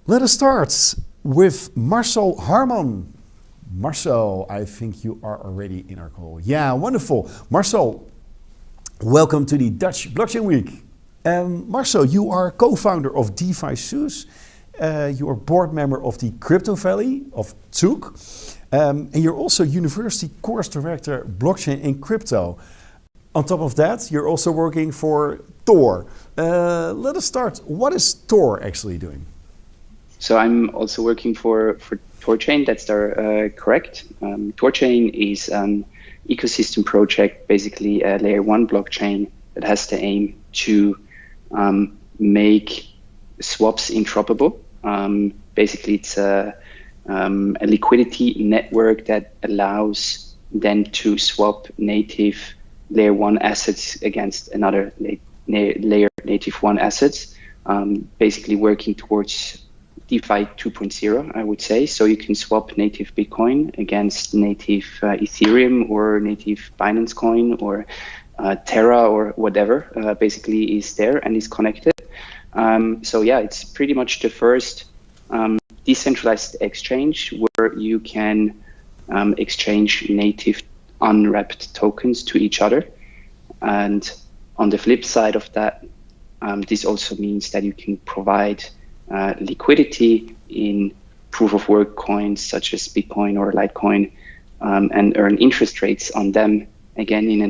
Let us start with Marcel Harmann. Marcel, I think you are already in our call. Yeah, wonderful. Marcel, welcome to the Dutch Blockchain Week. Marcel, you are co-founder of DeFi Soos. You are board member of the Crypto Valley of Zug. And you're also University Course Director, Blockchain and Crypto. On top of that, you're also working for Tor. Let us start. What is Tor actually doing? So I'm also working for Torchain. That's correct. Torchain is an ecosystem project, basically a layer 1 blockchain that has the aim to make swaps interoperable. Basically, it's a liquidity network that allows then to swap native layer 1 assets against another layer native 1 assets, basically working towards DeFi 2.0, I would say. So you can swap native Bitcoin against native Ethereum or native Binance coin or Terra or whatever, basically is there and is connected. So yeah, it's pretty much the first decentralized exchange where you can exchange native unwrapped tokens to each other. And on the flip side of that, this also means that you can provide liquidity in proof of work coins such as Bitcoin or Litecoin and earn interest rates on them, again in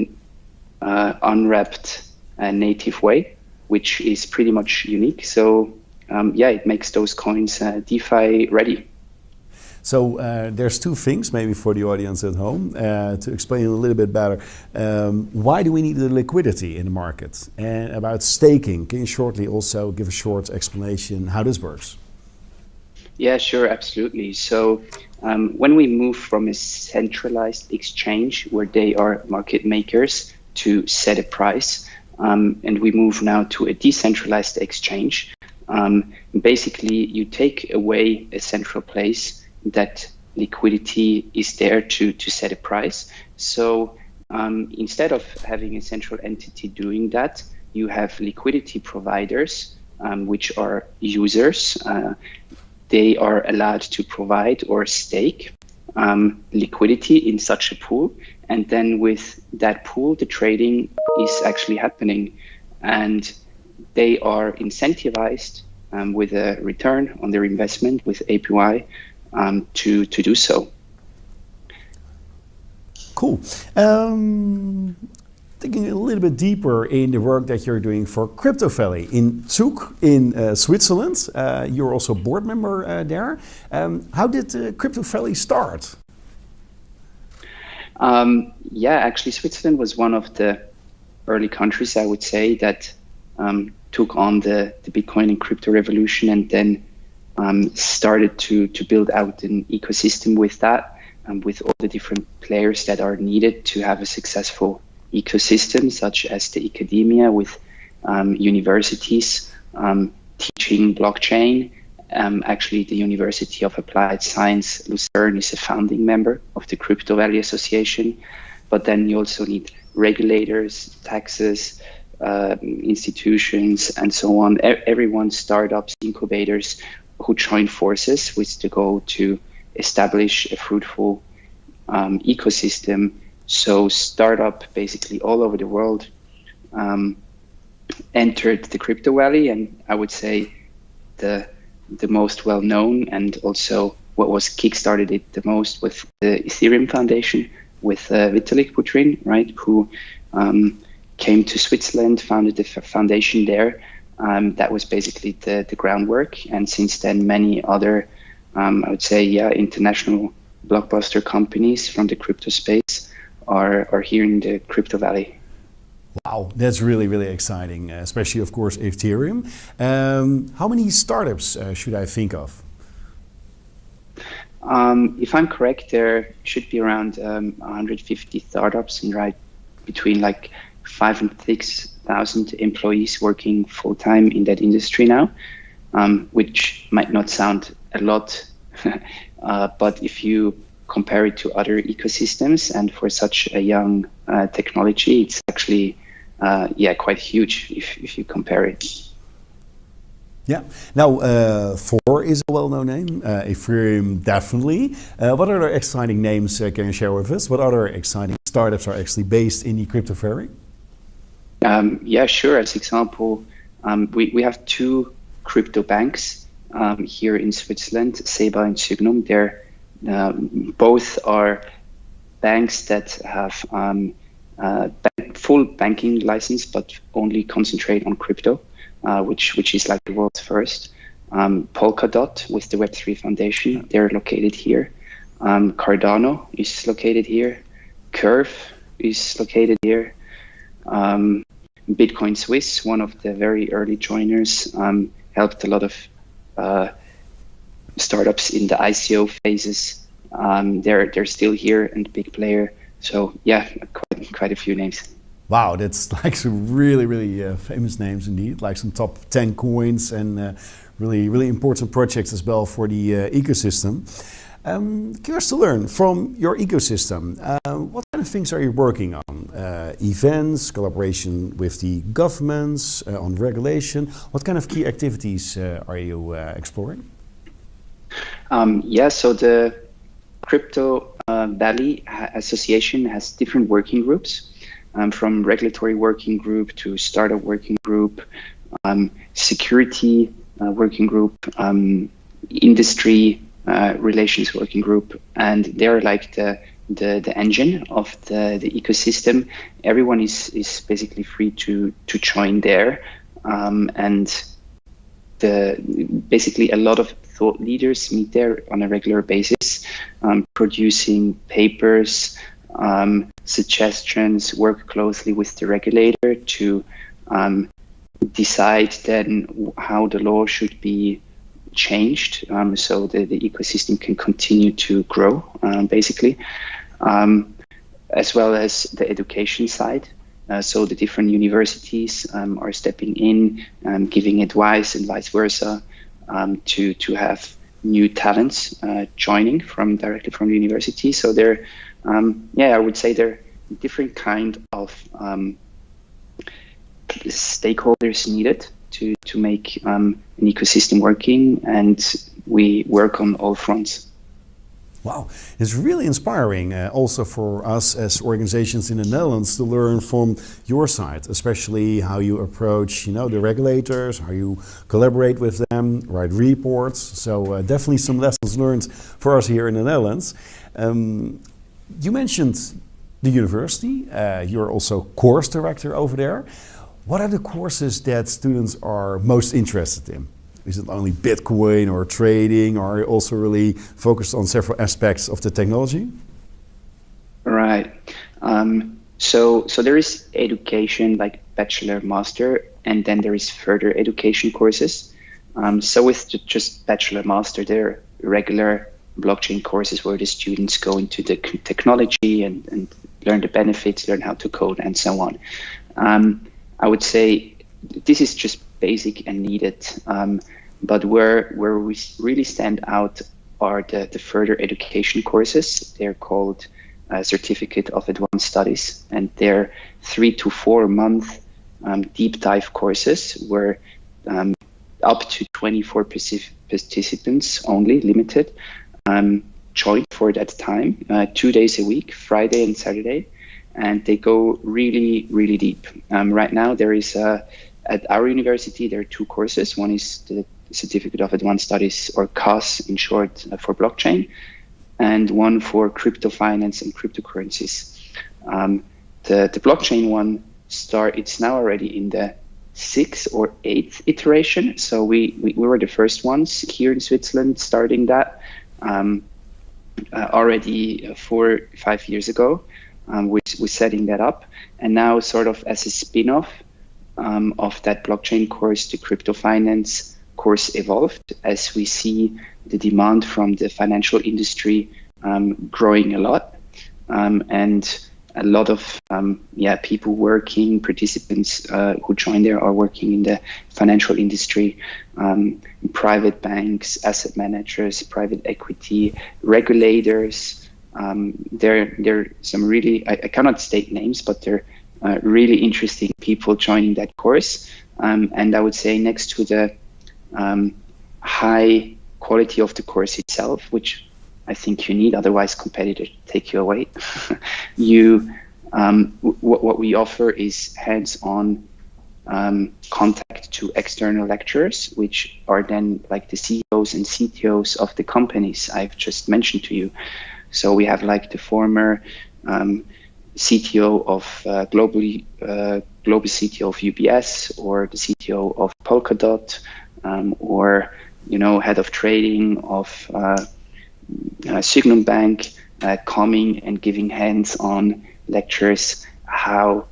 an unwrapped native way, which is pretty much unique. So yeah, it makes those coins DeFi ready. So there's two things maybe for the audience at home to explain a little bit better. Why do we need the liquidity in the market? And about staking, can you shortly also give a short explanation how this works? Yeah, sure, absolutely. So when we move from a centralized exchange where they are market makers to set a price, and we move now to a decentralized exchange, basically you take away a central place that liquidity is there to set a price. So instead of having a central entity doing that, you have liquidity providers, which are users. They are allowed to provide or stake liquidity in such a pool. And then with that pool, the trading is actually happening. And they are incentivized with a return on their investment with APY to do so. Cool. Thinking a little bit deeper in the work that you're doing for Crypto Valley in Zug in Switzerland. You're also a board member there. How did Crypto Valley start? Yeah, actually Switzerland was one of the early countries, I would say, that took on the Bitcoin and crypto revolution and then started to build out an ecosystem with that, with all the different players that are needed to have a successful ecosystem, such as the academia with universities teaching blockchain. Actually, the University of Applied Science, Lucerne, is a founding member of the Crypto Valley Association. But then you also need regulators, taxes, institutions, and so on. Everyone, startups, incubators, who join forces with the goal to establish a fruitful ecosystem. So startup basically all over the world entered the Crypto Valley, and I would say the most well-known and also what was kickstarted it the most with the Ethereum Foundation with Vitalik Buterin, right, who came to Switzerland, founded the foundation there. That was basically the groundwork, and since then many other I would say international blockbuster companies from the crypto space are here in the Crypto Valley. Wow, that's really, really exciting, especially of course Ethereum. How many startups should I think of? If I'm correct, there should be around 150 startups and right between like 5,000 and 6,000 employees working full-time in that industry now, which might not sound a lot, but if you compare it to other ecosystems and for such a young technology, it's actually quite huge if you compare it. Yeah. Now, Thor is a well-known name. Ethereum, definitely. What other exciting names can you share with us? What other exciting startups are actually based in the crypto ferry? Yeah, sure. As example, we have two crypto banks here in Switzerland, Seba and Sygnum. They're both are banks that have full banking license, but only concentrate on crypto, which is like the world's first. Polkadot with the Web3 Foundation, they're located here. Cardano is located here. Curve is located here. Bitcoin Swiss, one of the very early joiners, helped a lot of startups in the ICO phases. They're still here and big player. So yeah, quite a few names. Wow, that's like some really famous names indeed, like some top 10 coins and really important projects as well for the ecosystem. Curious to learn from your ecosystem, what kind of things are you working on? Events, collaboration with the governments, on regulation. What kind of key activities are you exploring? Yeah, so the Crypto Valley Association has different working groups, from regulatory working group to startup working group, security working group, industry relations working group, and they're like the engine of the ecosystem. Everyone is basically free to join there, and basically a lot of thought leaders meet there on a regular basis, producing papers, suggestions, work closely with the regulator to decide then how the law should be changed, so the ecosystem can continue to grow, basically, as well as the education side. So the different universities are stepping in, giving advice and vice versa, to have new talents joining directly from the university. So they're, I would say they're different kind of stakeholders needed to make an ecosystem working, and we work on all fronts. Wow, it's really inspiring also for us as organizations in the Netherlands to learn from your side, especially how you approach, the regulators, how you collaborate with them, write reports. So definitely some lessons learned for us here in the Netherlands. You mentioned the university. You're also course director over there. What are the courses that students are most interested in? Is it only Bitcoin or trading, or are you also really focused on several aspects of the technology? Right. So there is education like bachelor, master, and then there is further education courses. So with just bachelor, master, there are regular blockchain courses where the students go into the technology and learn the benefits, learn how to code, and so on. I would say this is just basic and needed. But where we really stand out are the further education courses. They're called Certificate of Advanced Studies, and they're 3 to 4 month deep dive courses where up to 24 participants only, limited, join for that time, 2 days a week, Friday and Saturday, and they go really deep. Right now there is at our university there are 2 courses. One is the Certificate of Advanced Studies, or CAS in short, for blockchain, and one for crypto finance and cryptocurrencies. The blockchain one it's now already in the 6th or 8th iteration. So we were the first ones here in Switzerland starting that already 4 or 5 years ago. We're setting that up, and now sort of as a spin-off of that blockchain course, the crypto finance course evolved as we see the demand from the financial industry growing a lot, and a lot of people working, participants who join there are working in the financial industry, private banks, asset managers, private equity, regulators. There are some really, I cannot state names, but they're really interesting people joining that course. And I would say next to the high quality of the course itself, which I think you need, otherwise competitors take you away. What we offer is hands-on contact to external lecturers, which are then like the CEOs and CTOs of the companies I've just mentioned to you. So we have like the former CTO of global CTO of UBS, or the CTO of Polkadot, or head of trading of Signum Bank, coming and giving hands-on lectures how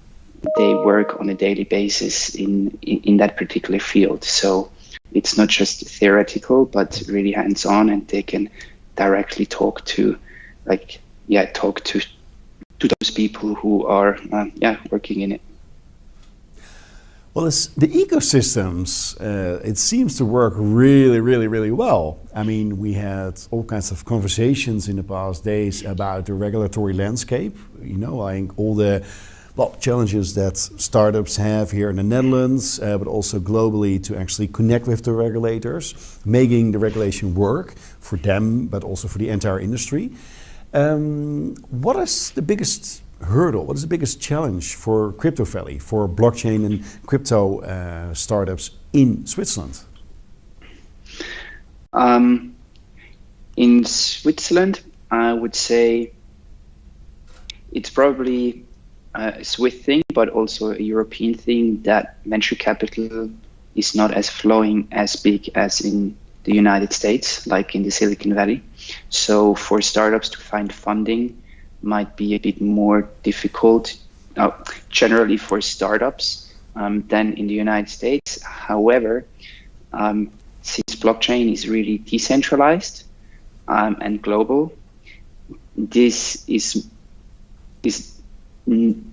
they work on a daily basis in that particular field. So it's not just theoretical, but really hands-on, and they can directly talk to those people who are working in it. Well, the ecosystems, it seems to work really, really, really well. I mean, we had all kinds of conversations in the past days about the regulatory landscape. I think all the challenges that startups have here in the Netherlands, but also globally, to actually connect with the regulators, making the regulation work for them, but also for the entire industry. What is the biggest hurdle? What is the biggest challenge for Crypto Valley, for blockchain and crypto startups in Switzerland? In Switzerland, I would say it's probably a Swiss thing, but also a European thing, that venture capital is not as flowing as big as in the United States, like in the Silicon Valley. So for startups to find funding might be a bit more difficult, generally for startups, than in the United States. However, since blockchain is really decentralized and global, this is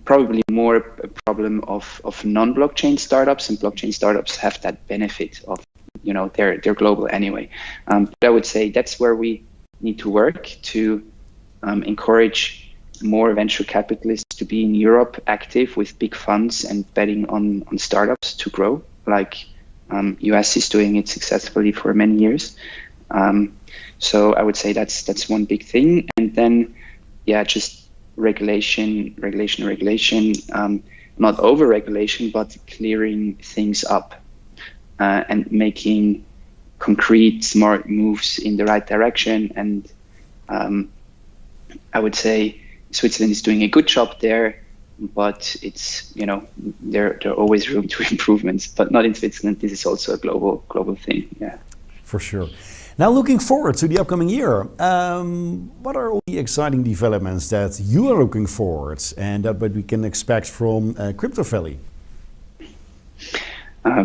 probably more a problem of non-blockchain startups, and blockchain startups have that benefit of, they're global anyway. But I would say that's where we need to work to encourage more venture capitalists to be in Europe active with big funds and betting on startups to grow, like US is doing it successfully for many years. So I would say that's one big thing. And then, just regulation, not over-regulation, but clearing things up and making concrete, smart moves in the right direction. And I would say Switzerland is doing a good job there, but it's, there are always room to improvements, but not in Switzerland. This is also a global thing. Yeah, for sure. Now, looking forward to the upcoming year, what are all the exciting developments that you are looking forward and that what we can expect from Crypto Valley?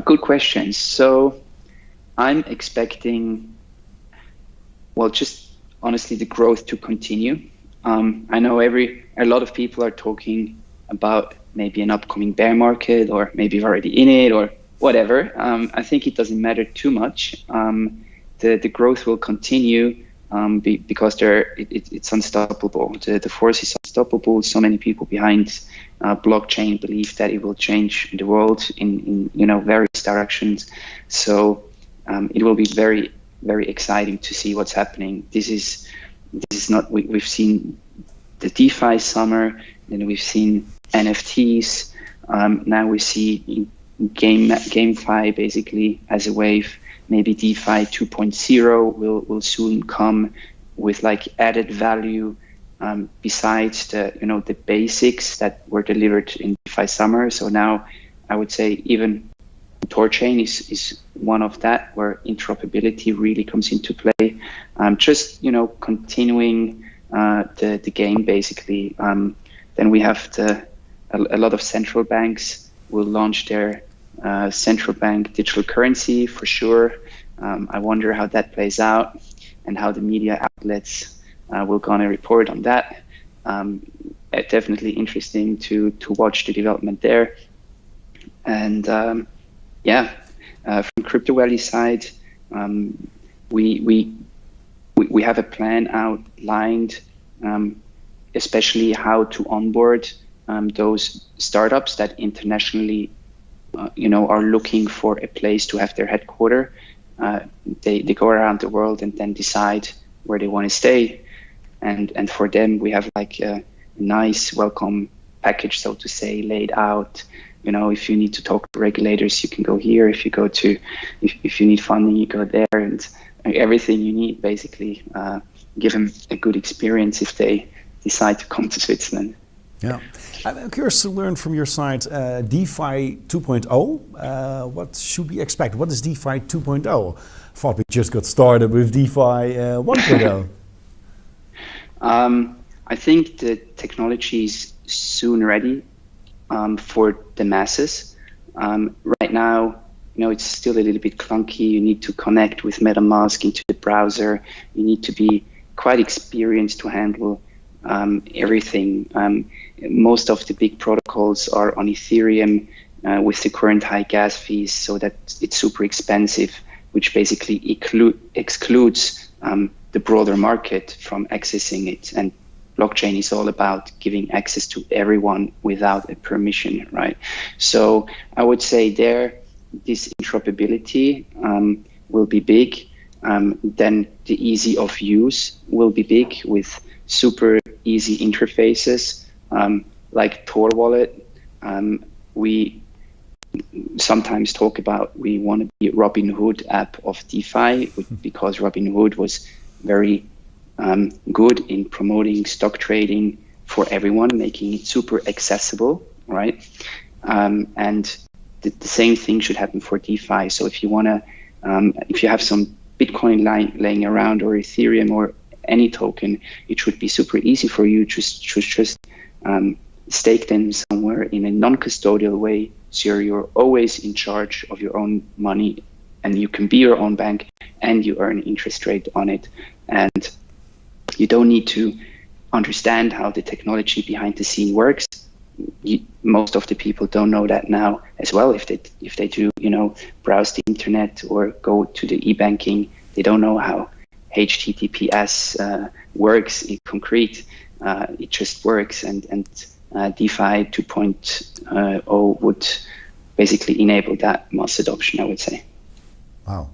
Good questions. So I'm expecting, just honestly, the growth to continue. I know a lot of people are talking about maybe an upcoming bear market, or maybe already in it, or whatever. I think it doesn't matter too much. The growth will continue because it's unstoppable. The force is unstoppable. So many people behind blockchain believe that it will change the world in various directions. So it will be very, very exciting to see what's happening. This is not, we've seen the DeFi summer, then we've seen NFTs. Now we see GameFi basically as a wave. Maybe DeFi 2.0 will soon come with like added value besides the basics that were delivered in DeFi summer. So now I would say even TorChain is one of that, where interoperability really comes into play. Just continuing the game basically. Then we have a lot of central banks will launch their central bank digital currency for sure. I wonder how that plays out and how the media outlets will gonna report on that. Definitely interesting to watch the development there. And from Crypto Valley side, we have a plan outlined, especially how to onboard those startups that internationally are looking for a place to have their headquarters. they go around the world and then decide where they want to stay. And for them, we have like a nice welcome package, so to say, laid out. You know, if you need to talk to regulators, you can go here. If you need funding, you go there, and everything you need, basically, give them a good experience if they decide to come to Switzerland. Yeah, I'm curious to learn from your side, DeFi 2.0. What should we expect? What is DeFi 2.0? Thought we just got started with DeFi 1.0. I think the technology is soon ready for the masses. Right now, you know, it's still a little bit clunky. You need to connect with MetaMask into the browser. You need to be quite experienced to handle everything. Most of the big protocols are on Ethereum with the current high gas fees, so that it's super expensive, which basically excludes the broader market from accessing it. And blockchain is all about giving access to everyone without a permission, right? So I would say this interoperability will be big. Then the ease of use will be big with super easy interfaces like Tor Wallet. We sometimes talk about we want to be Robinhood app of DeFi because Robinhood was very good in promoting stock trading for everyone, making it super accessible, right? And the same thing should happen for DeFi. So if you want to, if you have some Bitcoin laying around or Ethereum or any token, it should be super easy for you to just stake them somewhere in a non-custodial way. So you're always in charge of your own money, and you can be your own bank, and you earn interest rate on it. And you don't need to understand how the technology behind the scene works. Most of the people don't know that now as well. If they do, you know, browse the internet or go to the e-banking, they don't know how HTTPS works in concrete. It just works, and DeFi 2.0 would basically enable that mass adoption, I would say. Wow.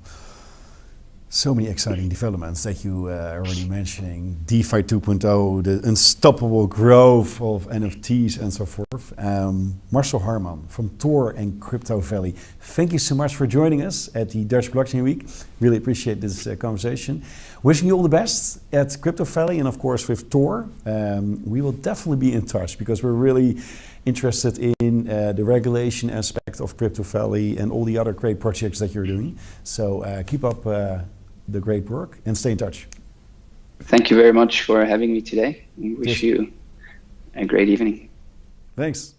So many exciting developments that you are already mentioning. DeFi 2.0, the unstoppable growth of NFTs and so forth. Marcel Harmann from Tor and Crypto Valley. Thank you so much for joining us at the Dutch Blockchain Week. Really appreciate this conversation. Wishing you all the best at Crypto Valley and of course with Tor. We will definitely be in touch because we're really interested in the regulation aspect of Crypto Valley and all the other great projects that you're doing. So keep up the great work and stay in touch. Thank you very much for having me today. We wish you a great evening. Thanks.